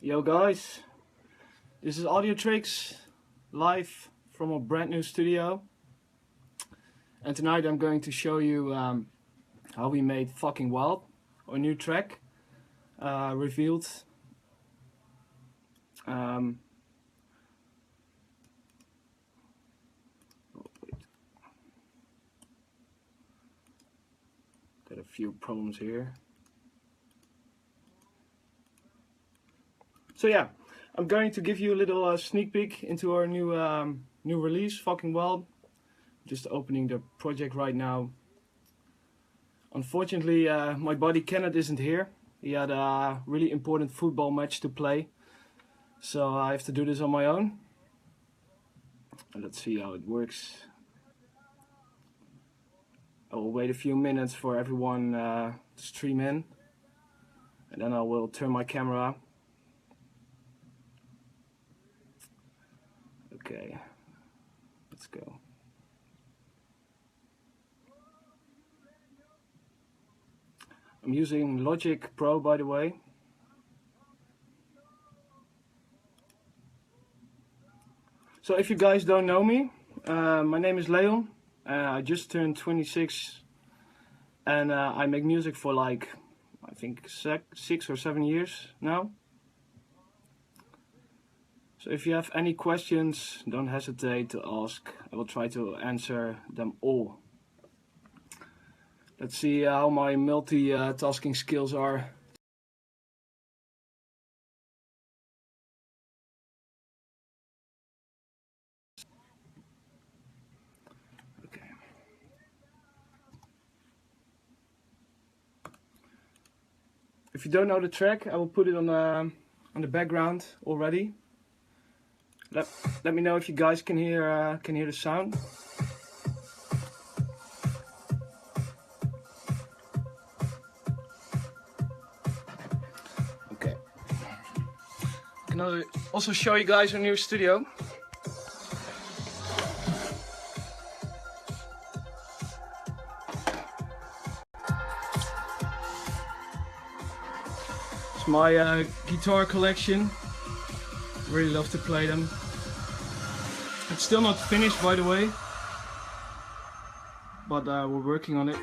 Yo guys, this is Audiotricz live from a brand new studio, and tonight I'm going to show you how we made Fucking Wild, our new track, revealed. Oh, wait. Got a few problems here. So yeah, I'm going to give you a little sneak peek into our new release, Fucking Wild. Just opening the project right now. Unfortunately, my buddy Kenneth isn't here. He had a really important football match to play, so I have to do this on my own. Let's see how it works. I will wait a few minutes for everyone to stream in, and then I will turn my camera. Okay, let's go. I'm using Logic Pro, by the way. So if you guys don't know me, my name is Leon. I just turned 26 and I make music for like, I think 6 or 7 years now. So if you have any questions, don't hesitate to ask. I will try to answer them all. Let's see how my multitasking skills are. Okay. If you don't know the track, I will put it on the background already. Let me know if you guys can hear the sound. Okay. I can also show you guys our new studio. It's my guitar collection. Really love to play them. It's still not finished, by the way, but we're working on it.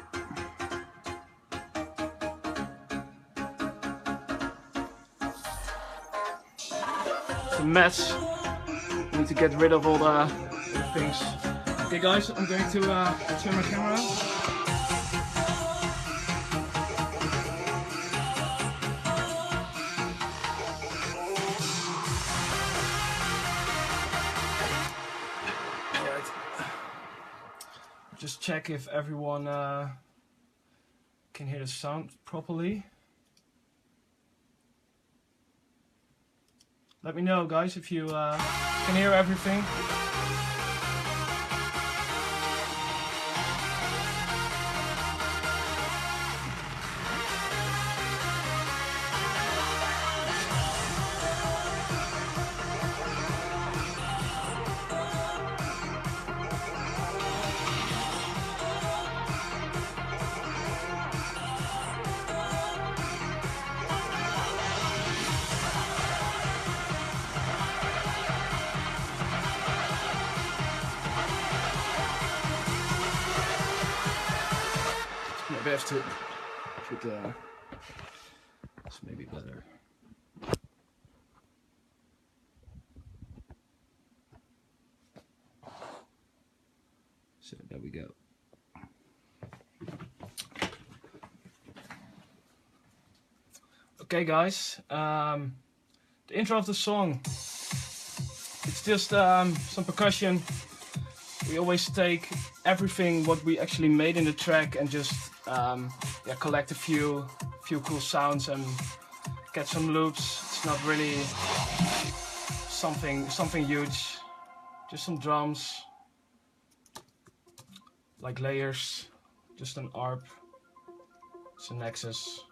It's a mess. I need to get rid of all the things. Okay guys, I'm going to turn my camera on. Just check if everyone can hear the sound properly. Let me know, guys, if you can hear everything. Maybe I have to put this maybe better. So there we go. Okay guys, the intro of the song, it's just some percussion. We always take everything what we actually made in the track and just yeah, collect a few cool sounds and get some loops. It's not really something huge, just some drums, like layers, just an ARP, some Nexus.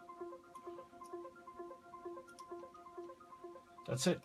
That's it.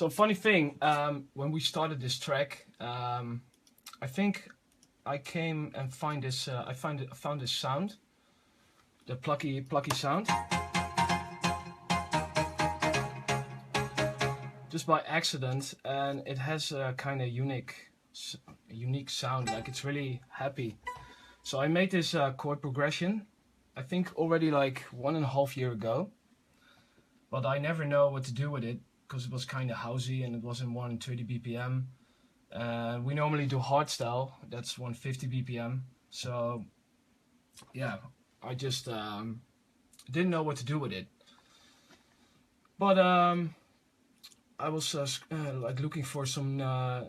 So funny thing, when we started this track, I think I came and found this sound, the plucky sound, just by accident, and it has a kind of unique sound. Like, it's really happy. So I made this chord progression, I think already like 1.5 years ago, but I never know what to do with it because it was kind of housey and it was in 130 BPM. We normally do hardstyle, that's 150 BPM. So yeah, I just didn't know what to do with it. But I was like looking for some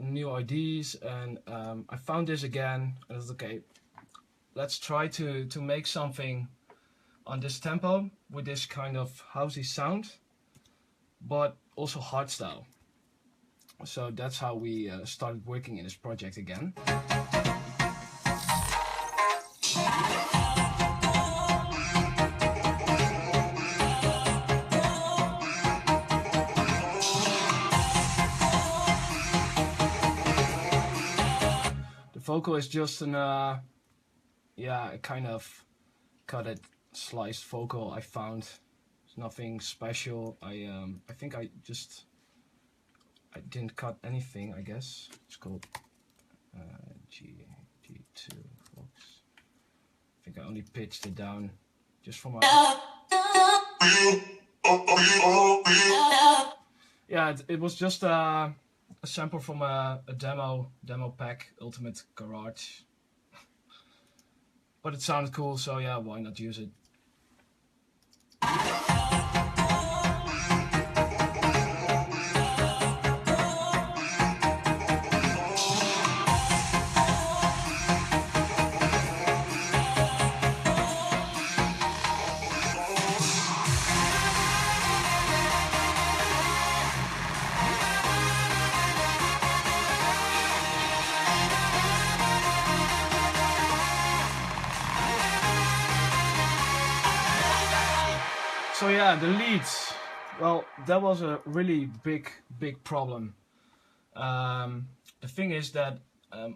new ideas, and I found this again. And I was okay, let's try to make something on this tempo with this kind of housey sound, but also hardstyle. So that's how we started working in this project again. The vocal is just an yeah, a kind of cut it, sliced vocal I found. It's nothing special. I think I didn't cut anything, I guess. It's called G2 Vox. I think I only pitched it down just for my... Yeah, it was just a sample from a demo pack, Ultimate Garage. But it sounded cool, so yeah, why not use it? So yeah, the leads. Well, that was a really big problem. The thing is that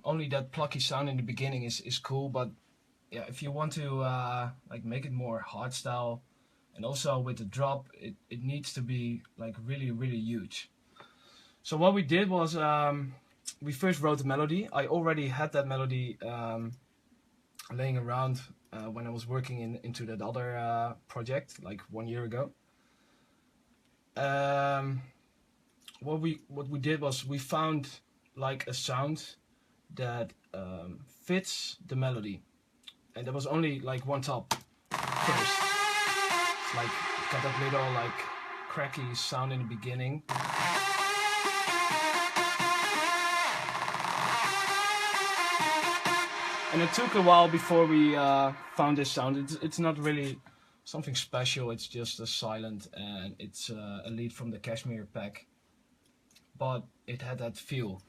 only that plucky sound in the beginning is cool, but yeah, if you want to like make it more hardstyle, and also with the drop, it needs to be like really huge. So what we did was we first wrote the melody. I already had that melody laying around when I was working into that other project like 1 year ago. What we did was we found like a sound that fits the melody, and there was only like one top first. It's like got that little like cracky sound in the beginning. And it took a while before we found this sound. It's not really something special, it's just a silent, and it's a lead from the Kashmir pack. But it had that feel.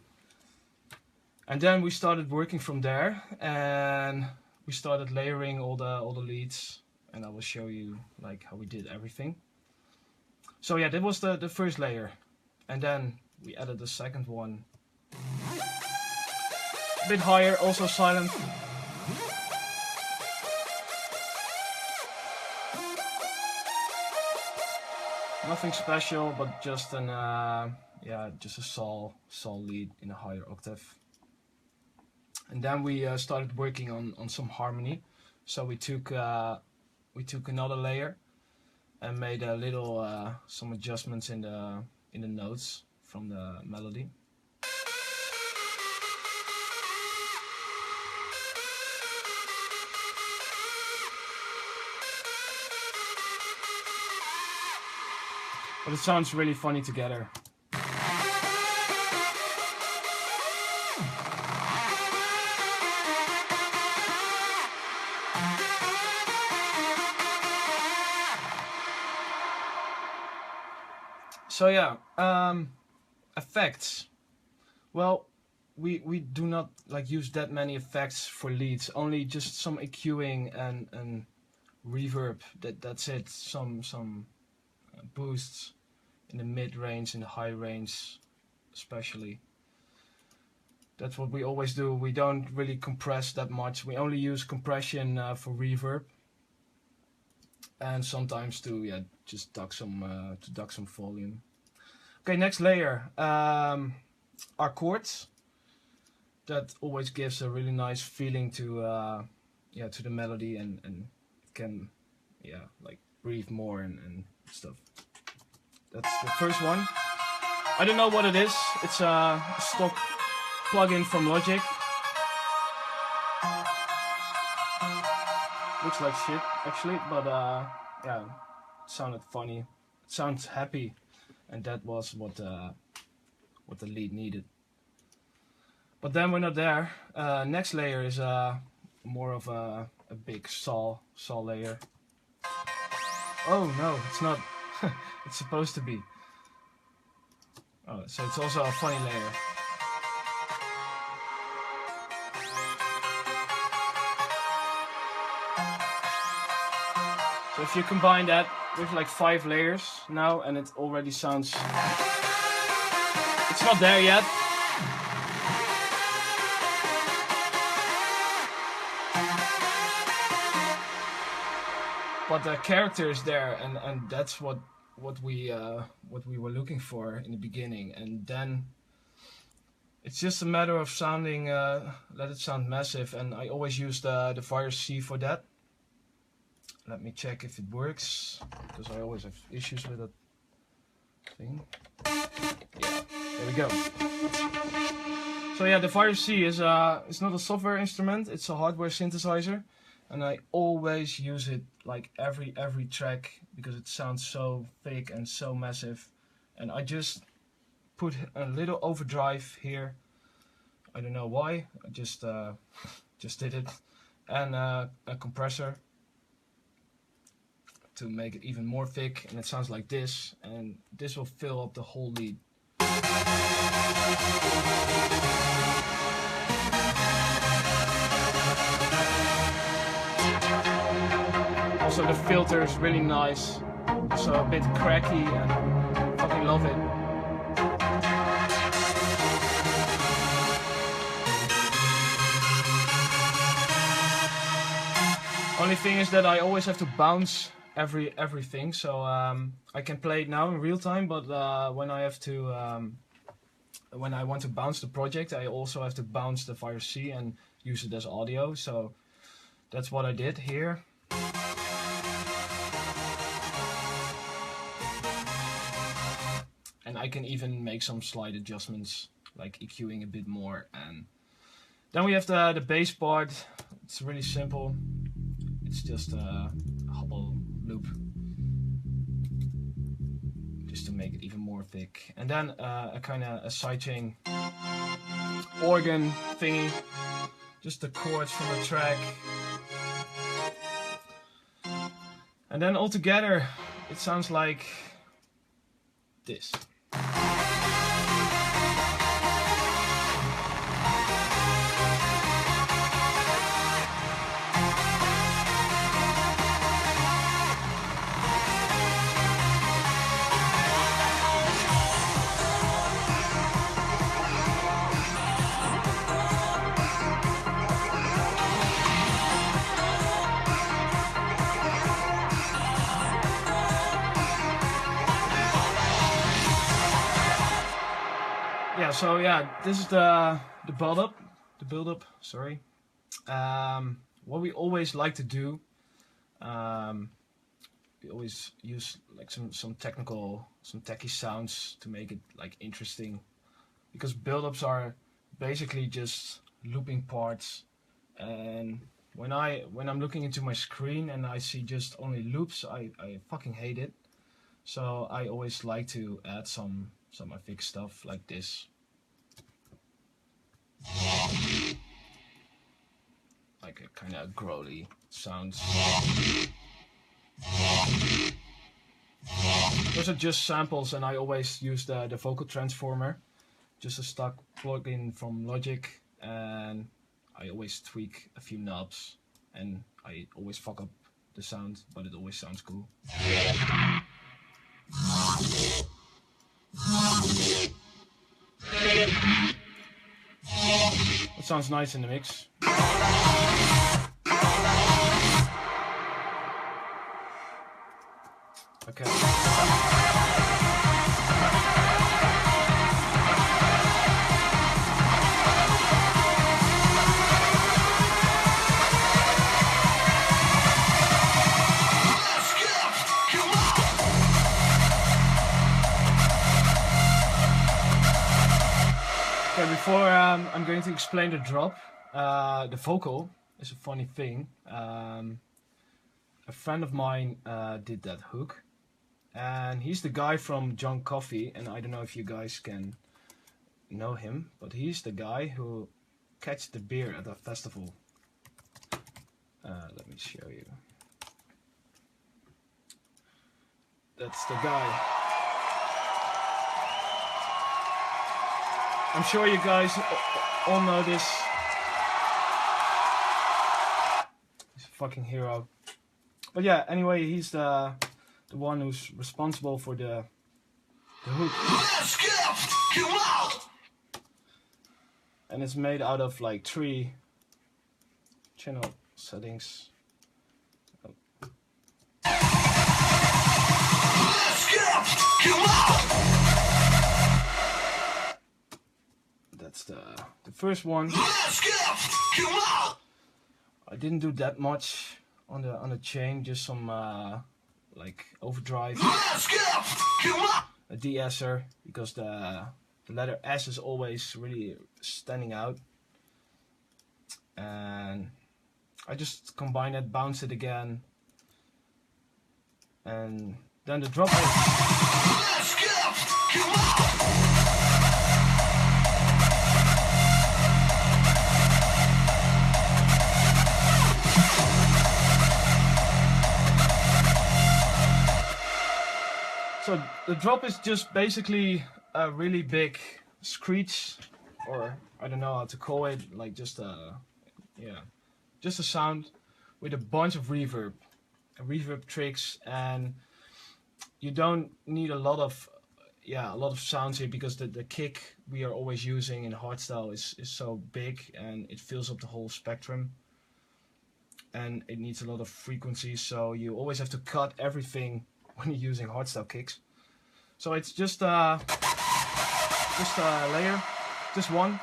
And then we started working from there, and we started layering all the leads, and I will show you like how we did everything. So yeah, that was the first layer, and then we added the second one. A bit higher, also silent. Nothing special, but just an yeah, just a sol lead in a higher octave. And then we started working on some harmony. So we took another layer and made a little some adjustments in the notes from the melody. But it sounds really funny together. So yeah, effects. Well, we do not like use that many effects for leads. Only just some EQing and reverb. That's it. Some boosts. in the mid-range, in the high range especially. That's what we always do. We don't really compress that much. We only use compression for reverb, and sometimes to just duck some volume. Okay, next layer, our chords. That always gives a really nice feeling to to the melody, and it can like breathe more and stuff. That's the first one. I don't know what it is. It's a stock plugin from Logic. Looks like shit actually, but yeah, it sounded funny. It sounds happy, and that was what the lead needed. But then we're not there. Next layer is more of a big saw layer. Oh no, it's not. It's supposed to be. Oh, so it's also a funny layer. So if you combine that with like 5 layers now, and it already sounds... It's not there yet. But the character is there, and that's what we were looking for in the beginning. And then it's just a matter of sounding, let it sound massive, and I always use the Virus C for that. Let me check if it works, because I always have issues with that thing. Yeah, there we go. So yeah, the Virus C is it's not a software instrument, it's a hardware synthesizer, and I always use it like every track because it sounds so thick and so massive. And I just put a little overdrive here. I don't know why. I just did it, and a compressor to make it even more thick, and it sounds like this, and this will fill up the whole lead. Also the filter is really nice, so a bit cracky, and fucking love it. Only thing is that I always have to bounce everything, so I can play it now in real time, but when I have to when I want to bounce the project, I also have to bounce the Virus C and use it as audio. So that's what I did here. And I can even make some slight adjustments, like EQing a bit more. And then we have the bass part. It's really simple. It's just a hobble loop, just to make it even more thick. And then a kind of a sidechain organ thingy, just the chords from the track. And then all together it sounds like this. Yeah, so yeah, this is the build up. Sorry. What we always like to do, we always use like some techie sounds to make it like interesting, because build-ups are basically just looping parts, and when I'm looking into my screen and I see just only loops, I fucking hate it. So I always like to add some affix stuff like this. Like a kind of growly sounds. Those are just samples, and I always use the vocal transformer, just a stock plugin from Logic, and I always tweak a few knobs, and I always fuck up the sound, but it always sounds cool. sounds nice in the mix. Okay. Okay, before I'm going to explain the drop, the vocal is a funny thing. A friend of mine did that hook, and he's the guy from John Coffey, and I don't know if you guys can know him, but he's the guy who catches the beer at a festival. Let me show you. That's the guy. I'm sure you guys all know this. He's a fucking hero. But yeah, anyway, he's the one who's responsible for the hook. And it's made out of like 3 channel settings. That's the first one. I didn't do that much on the chain, just some like overdrive, a de-esser, because the letter S is always really standing out, and I just combine it, bounce it again, and then the drop So the drop is just basically a really big screech, or I don't know how to call it, like just a sound with a bunch of reverb tricks, and you don't need a lot of sounds here, because the kick we are always using in hardstyle is so big, and it fills up the whole spectrum, and it needs a lot of frequencies, so you always have to cut everything when you're using hardstyle kicks. So it's just a layer, just one.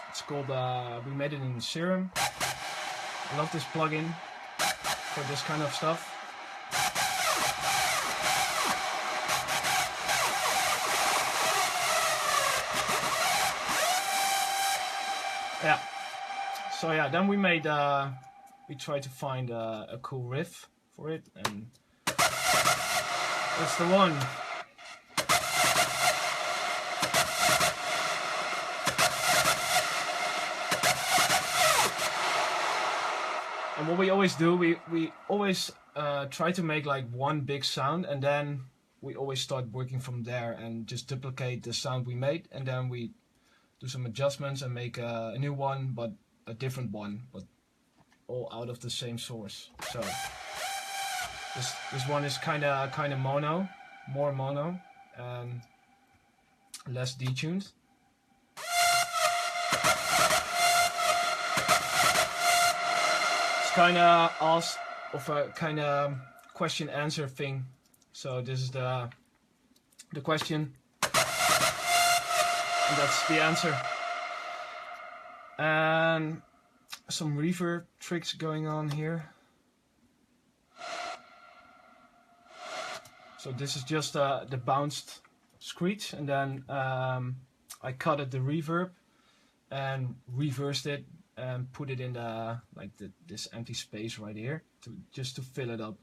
It's called, we made it in Serum. I love this plugin for this kind of stuff. Yeah. So yeah, then we made, we tried to find a cool riff for it, and that's the one. And what we always do, we always try to make like one big sound, and then we always start working from there and just duplicate the sound we made, and then we do some adjustments and make a new one, but a different one, but all out of the same source. So this one is kind of mono, more mono, and less detuned. It's kind of asked of a kind of question answer thing. So this is the question, and that's the answer. And some reverb tricks going on here. So this is just the bounced screech, and then I cut the reverb and reversed it and put it in the this empty space right here just to fill it up.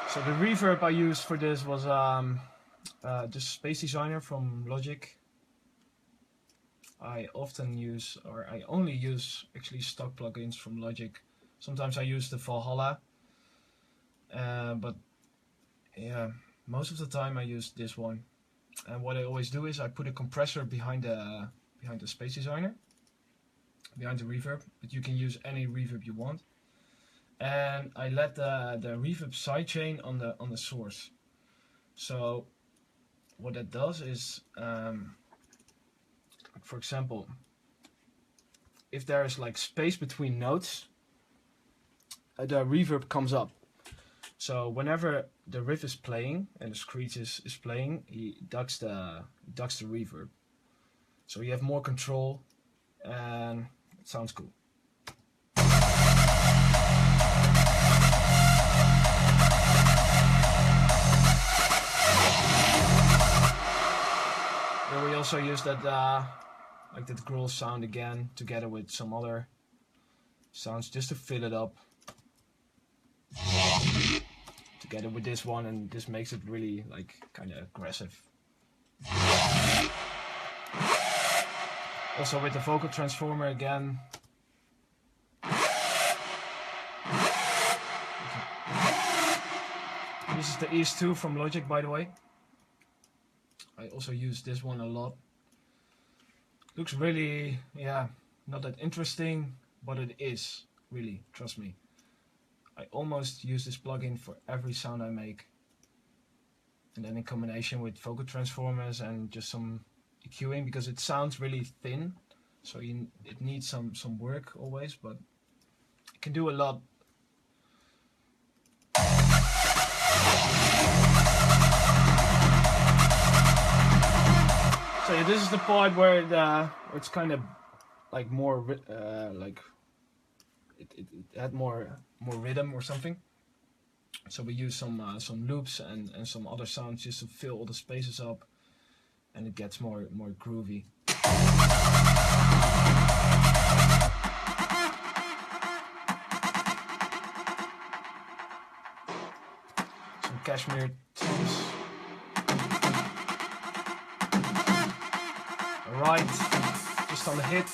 So the reverb I used for this was just Space Designer from Logic. I often use, or I only use actually stock plugins from Logic. Sometimes I use the Valhalla, but yeah, most of the time I use this one. And what I always do is I put a compressor behind the Space Designer, behind the reverb, but you can use any reverb you want. and I let the reverb sidechain on the source. So what that does is, for example, if there is like space between notes, the reverb comes up. So whenever the riff is playing and the screech is playing, he ducks the reverb. So you have more control, and it sounds cool. Then we also use that like that growl sound again, together with some other sounds, just to fill it up. Together with this one, and this makes it really like kind of aggressive. Also with the vocal transformer again. This is the ES2 from Logic, by the way. I also use this one a lot. Looks really, yeah, not that interesting, but it is, really, trust me. I almost use this plugin for every sound I make. And then in combination with vocal transformers and just some EQing, because it sounds really thin, so it needs some work always, but it can do a lot. So yeah, this is the part where it's kind of like more like it had more rhythm or something. So we use some loops and some other sounds just to fill all the spaces up, and it gets more groovy. Some Cashmere tones. Alright, just on the hit.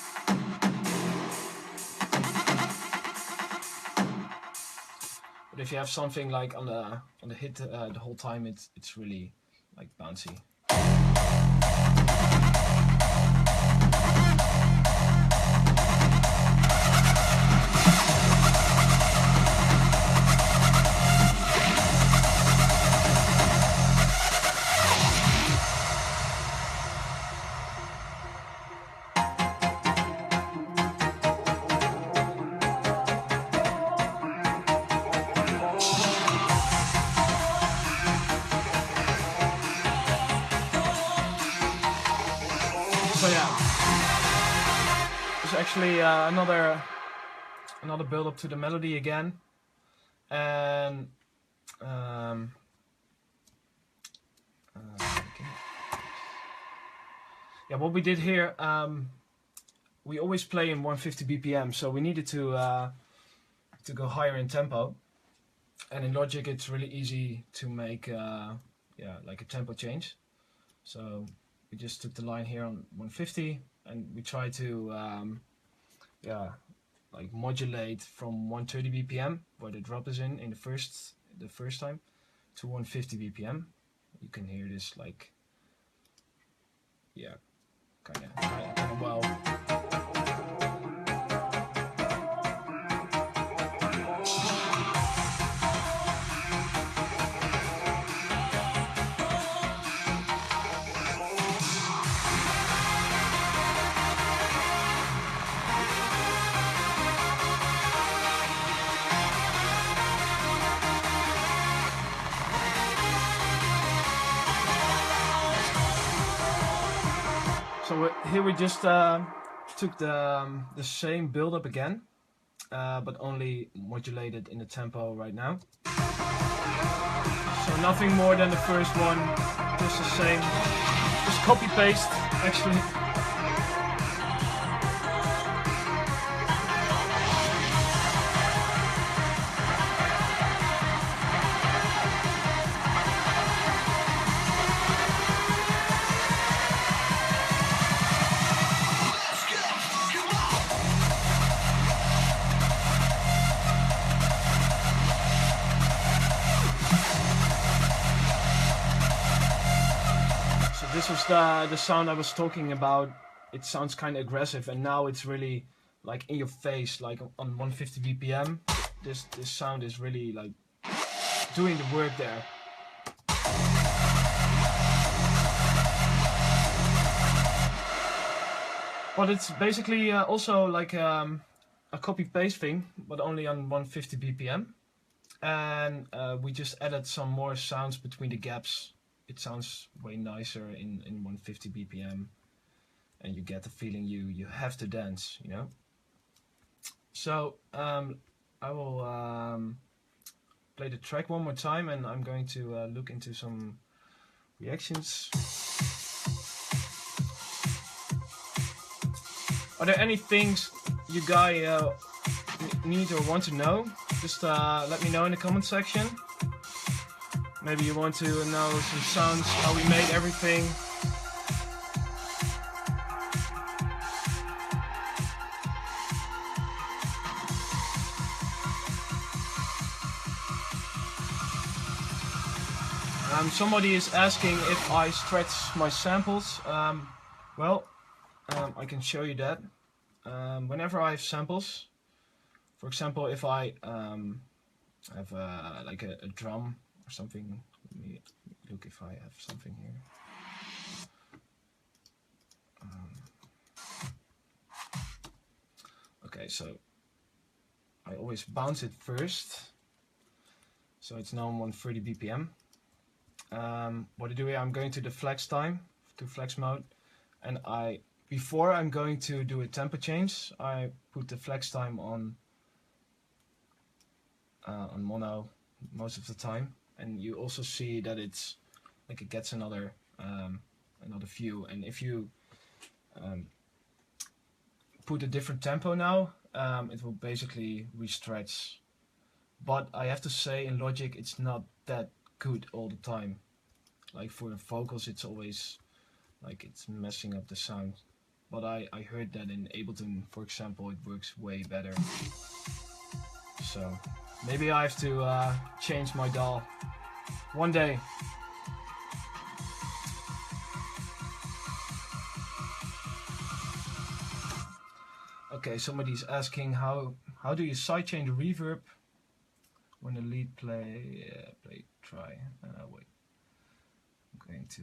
But if you have something like on the hit the whole time, it's really like bouncy. So yeah, there's actually another build up to the melody again, and yeah, what we did here, we always play in 150 BPM, so we needed to go higher in tempo, and in Logic it's really easy to make yeah, like a tempo change. So we just took the line here on 150, and we try to yeah, like modulate from 130 BPM, where the drop is in the first time, to 150 BPM. You can hear this like, yeah, kind of well. So here we just took the same build up again, but only modulated in the tempo right now. So nothing more than the first one, just the same, just copy paste actually. This was the sound I was talking about. It sounds kind of aggressive, and now it's really like in your face, like on 150 BPM. this sound is really like doing the work there. But it's basically also like a copy-paste thing, but only on 150 BPM. And we just added some more sounds between the gaps. It sounds way nicer in 150 BPM. And you get the feeling you have to dance, you know? So I will play the track one more time, and I'm going to look into some reactions. Are there any things you guys need or want to know? Just let me know in the comment section. Maybe you want to know some sounds, how we made everything. Somebody is asking if I stretch my samples. I can show you that. Whenever I have samples, for example, if I have like a drum or something, let me look if I have something here. Okay, so I always bounce it first, so it's now on 130 BPM. What I do here, I'm going to the flex time, to flex mode, and before I'm going to do a tempo change, I put the flex time on mono most of the time, and you also see that it's like it gets another view. And if you put a different tempo now, it will basically re-stretch. But I have to say, in Logic, it's not that good all the time. Like for the vocals, it's always like it's messing up the sound. But I heard that in Ableton, for example, it works way better. So maybe I have to change my DAW one day. Okay, somebody's asking how do you sidechain the reverb when the lead play try. Wait, I'm going to.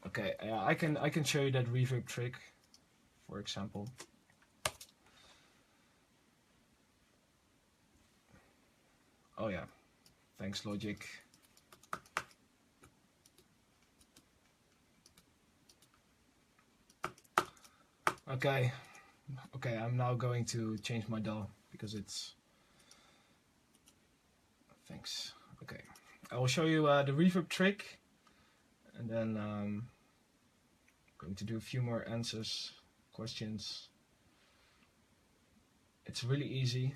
Okay, I can show you that reverb trick, for example. Oh yeah, thanks Logic. Okay, I'm now going to change my DAW because it's. Thanks. Okay, I will show you the reverb trick, and then I'm going to do a few more questions. It's really easy,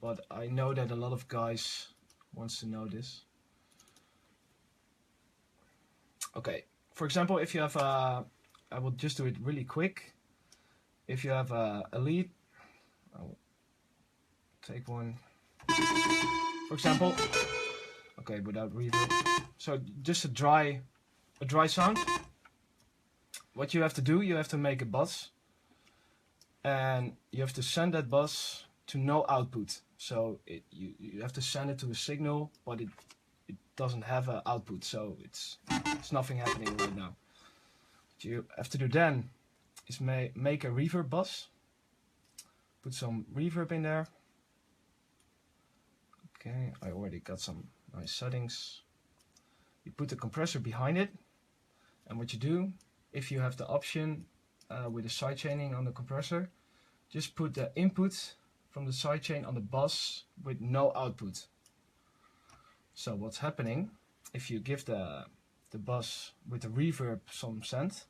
but I know that a lot of guys wants to know this. Okay, for example, if you have I will just do it really quick. If you have a lead, I'll take one, for example. Okay, without reverb. So just a dry sound. What you have to do, you have to make a bus, and you have to send that bus to no output. So you have to send it to a signal, but it doesn't have an output, so it's nothing happening right now. What you have to do then is make a reverb bus. Put some reverb in there. Okay, I already got some nice settings. You put the compressor behind it, and what you do, if you have the option with the sidechaining on the compressor, just put the input from the sidechain on the bus with no output. So what's happening, if you give the bus with the reverb some send,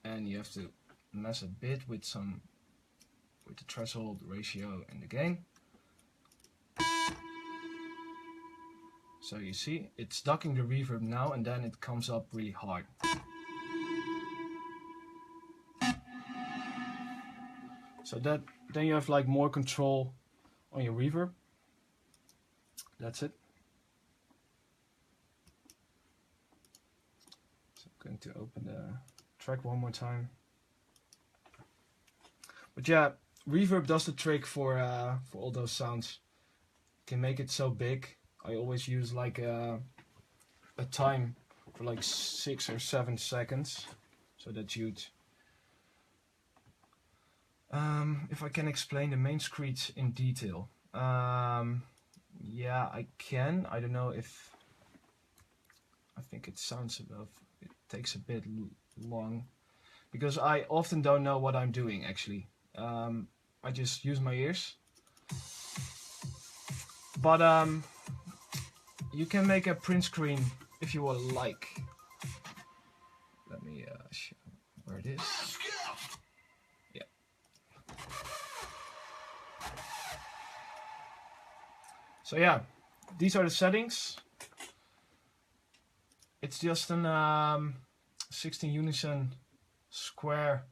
and you have to mess a bit with the threshold, ratio, and the gain. So you see, it's ducking the reverb now, and then it comes up really hard. So then you have like more control on your reverb. That's it. So I'm going to open the track one more time. But yeah, reverb does the trick for all those sounds. Can make it so big. I always use like a time for like 6 or 7 seconds, so that's huge. If I can explain the main screech in detail, yeah, I can. I don't know if I think it sounds above. It takes a bit long because I often don't know what I'm doing actually. I just use my ears. But you can make a print screen if you would like. Let me show where it is. Yeah. So yeah, these are the settings. It's just an 16 unison square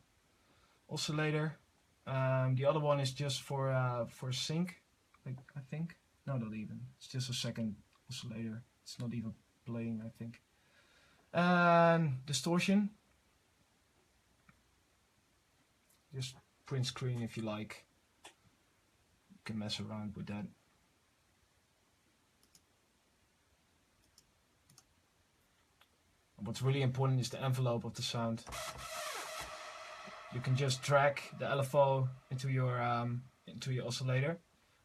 oscillator. The other one is just for sync, like, I think. No, not even. It's just a second oscillator. It's not even playing, I think. And distortion. Just print screen if you like. You can mess around with that. What's really important is the envelope of the sound. You can just drag the LFO into your oscillator,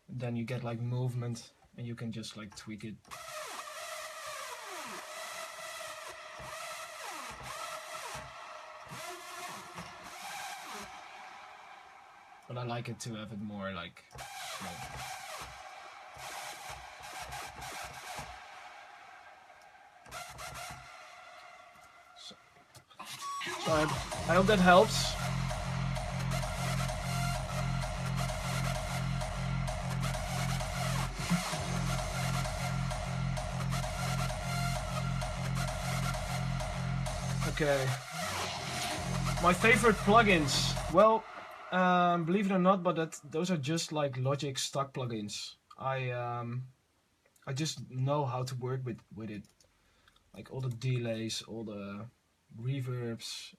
and then you get like movement, and you can just like tweak it. But I like it to have it more like slow. So I hope that helps. Okay. My favorite plugins. Well, believe it or not, but those are just like Logic stock plugins. I just know how to work with it. Like all the delays, all the reverbs,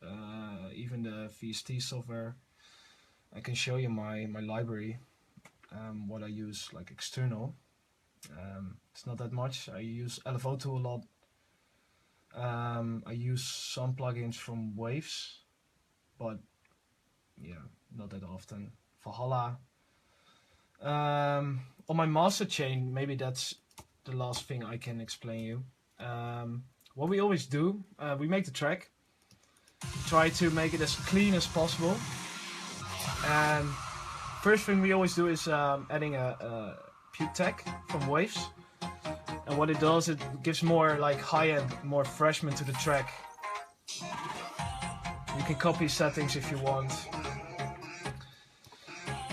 even the VST software. I can show you my library, what I use like external. It's not that much. I use LFO2 a lot. I use some plugins from Waves, but yeah, not that often. Valhalla. On my master chain, maybe that's the last thing I can explain you. What we always do, we make the track, try to make it as clean as possible, and first thing we always do is adding a peak tag from Waves. And what it does, it gives more like high-end, more freshmen to the track. You can copy settings if you want.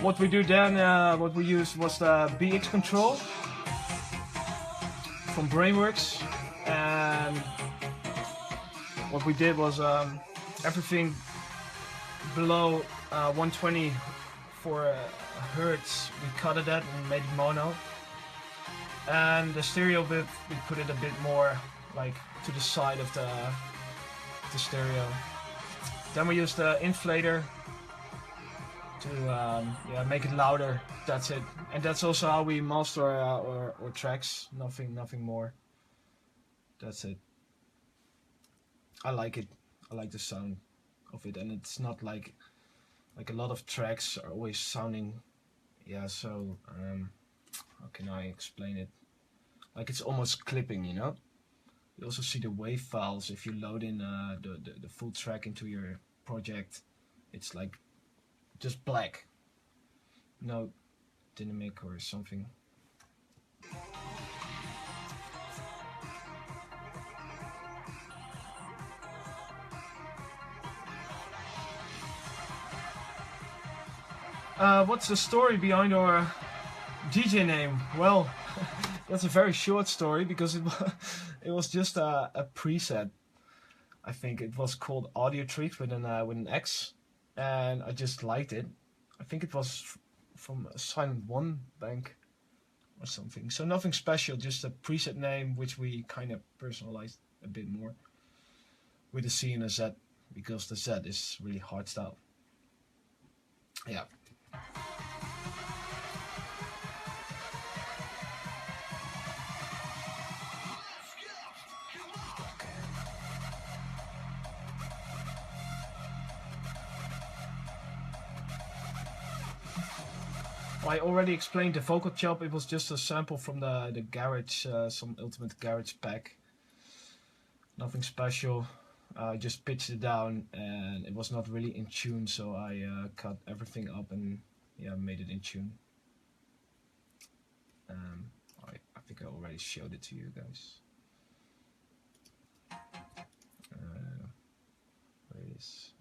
What we do then, what we used was the BX control from Brainworks, and what we did was everything below 120 for hertz, we cut it and made it mono. And the stereo bit, we put it a bit more like to the side of the stereo. Then we use the inflator to yeah, make it louder. That's it. And that's also how we master our tracks. Nothing more. That's it. I like it. I like the sound of it, and it's not like a lot of tracks are always sounding, yeah. So how can I explain it? Like it's almost clipping, you know. You also see the wave files if you load in the full track into your project. It's like just black, no dynamic or something. What's the story behind our DJ name? Well, that's a very short story because it was just a preset. I think it was called Audiotricz with an X, and I just liked it. I think it was from a Silent One bank or something. So nothing special, just a preset name which we kind of personalized a bit more with a C and a Z. because the set is really hardstyle. Yeah. I already explained the vocal chop. It was just a sample from the garage, some Ultimate Garage pack. Nothing special. I just pitched it down and it was not really in tune, so I cut everything up and yeah, made it in tune. I think I already showed it to you guys. Where is?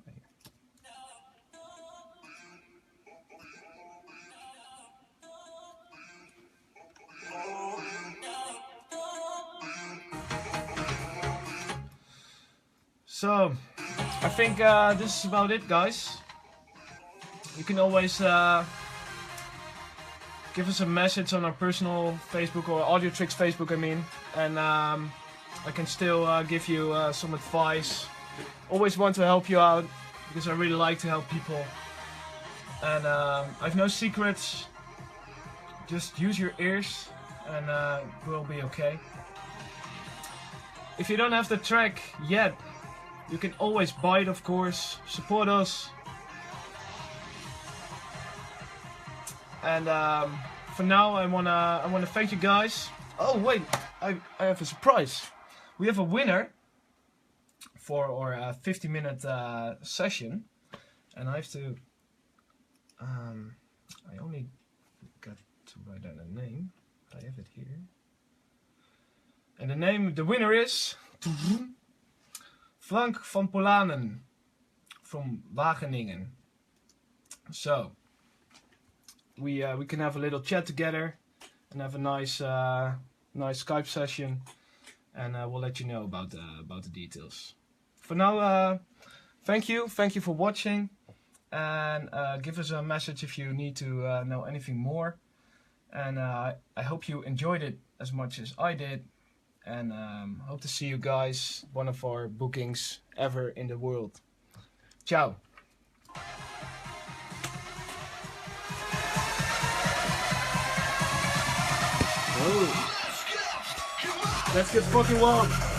So, I think this is about it, guys. You can always give us a message on our personal Facebook or Audiotricz Facebook, I mean, and I can still give you some advice. Always want to help you out because I really like to help people, and I've no secrets. Just use your ears and we'll be okay. If you don't have the track yet, you can always buy it, of course. Support us. And for now, I wanna thank you guys. Oh wait, I have a surprise. We have a winner for our 50-minute session, and I have to. I only got to write down a name. I have it here. And the winner is Frank van Polanen from Wageningen. So we can have a little chat together and have a nice nice Skype session, and we'll let you know about the details. For now, thank you for watching, and give us a message if you need to know anything more. And I hope you enjoyed it as much as I did. And hope to see you guys, one of our bookings ever in the world. Ciao. Oh. Let's get fucking wild.